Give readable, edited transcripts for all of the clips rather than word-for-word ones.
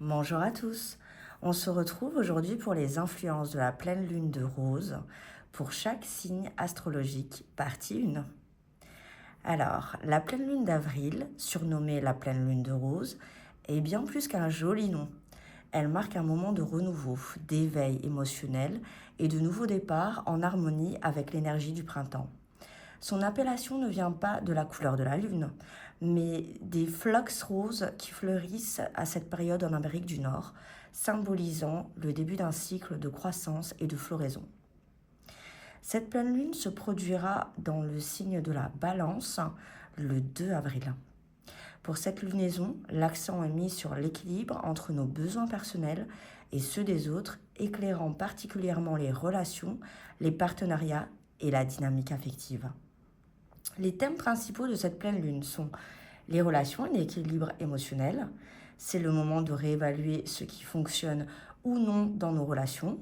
Bonjour à tous. On se retrouve aujourd'hui pour les influences de la pleine lune de Rose pour chaque signe astrologique, partie 1. Alors, la pleine lune d'avril, surnommée la pleine lune de Rose, est bien plus qu'un joli nom. Elle marque un moment de renouveau, d'éveil émotionnel et de nouveau départ en harmonie avec l'énergie du printemps. Son appellation ne vient pas de la couleur de la lune, mais des phlox roses qui fleurissent à cette période en Amérique du Nord, symbolisant le début d'un cycle de croissance et de floraison. Cette pleine lune se produira dans le signe de la Balance le 2 avril. Pour cette lunaison, l'accent est mis sur l'équilibre entre nos besoins personnels et ceux des autres, éclairant particulièrement les relations, les partenariats et la dynamique affective. Les thèmes principaux de cette pleine lune sont les relations et l'équilibre émotionnel. C'est le moment de réévaluer ce qui fonctionne ou non dans nos relations.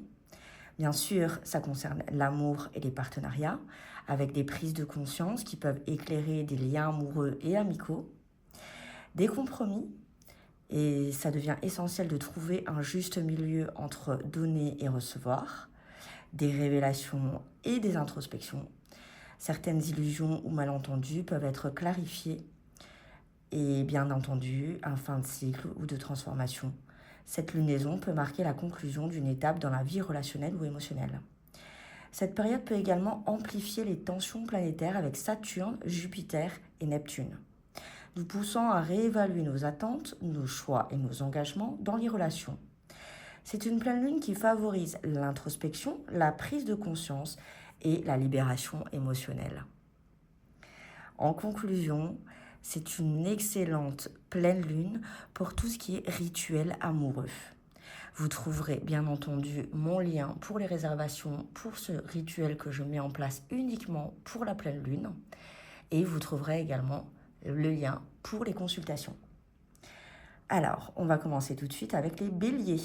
Bien sûr, ça concerne l'amour et les partenariats, avec des prises de conscience qui peuvent éclairer des liens amoureux et amicaux. Des compromis, et ça devient essentiel de trouver un juste milieu entre donner et recevoir. Des révélations et des introspections. Certaines illusions ou malentendus peuvent être clarifiés et bien entendu, un fin de cycle ou de transformation. Cette lunaison peut marquer la conclusion d'une étape dans la vie relationnelle ou émotionnelle. Cette période peut également amplifier les tensions planétaires avec Saturne, Jupiter et Neptune, nous poussant à réévaluer nos attentes, nos choix et nos engagements dans les relations. C'est une pleine lune qui favorise l'introspection, la prise de conscience et la libération émotionnelle. En conclusion, c'est une excellente pleine lune pour tout ce qui est rituel amoureux. Vous trouverez bien entendu mon lien pour les réservations pour ce rituel que je mets en place uniquement pour la pleine lune. Et vous trouverez également le lien pour les consultations. Alors, on va commencer tout de suite avec les béliers.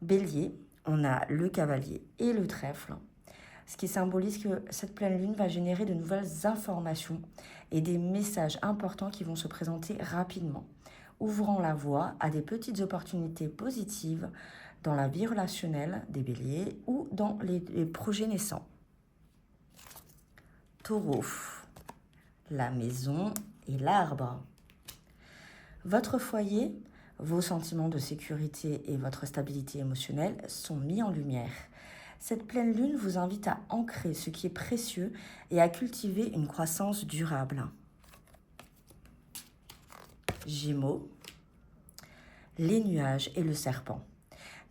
Bélier, on a le cavalier et le trèfle, ce qui symbolise que cette pleine lune va générer de nouvelles informations et des messages importants qui vont se présenter rapidement, ouvrant la voie à des petites opportunités positives dans la vie relationnelle des béliers ou dans les projets naissants. Taureau, la maison et l'arbre. Votre foyer, vos sentiments de sécurité et votre stabilité émotionnelle sont mis en lumière. Cette pleine lune vous invite à ancrer ce qui est précieux et à cultiver une croissance durable. Gémeaux, les nuages et le serpent.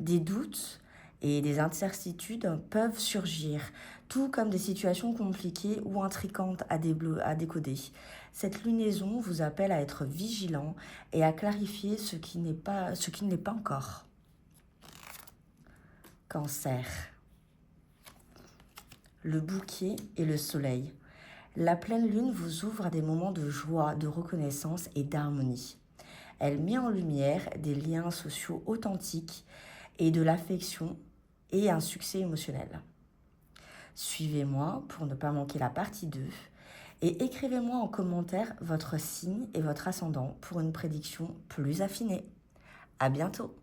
Des doutes et des incertitudes peuvent surgir, tout comme des situations compliquées ou intrigantes à décoder. Cette lunaison vous appelle à être vigilant et à clarifier ce qui ne l'est pas encore. Cancer, le bouquet et le soleil. La pleine lune vous ouvre à des moments de joie, de reconnaissance et d'harmonie. Elle met en lumière des liens sociaux authentiques et de l'affection et un succès émotionnel. Suivez-moi pour ne pas manquer la partie 2 et écrivez-moi en commentaire votre signe et votre ascendant pour une prédiction plus affinée. À bientôt!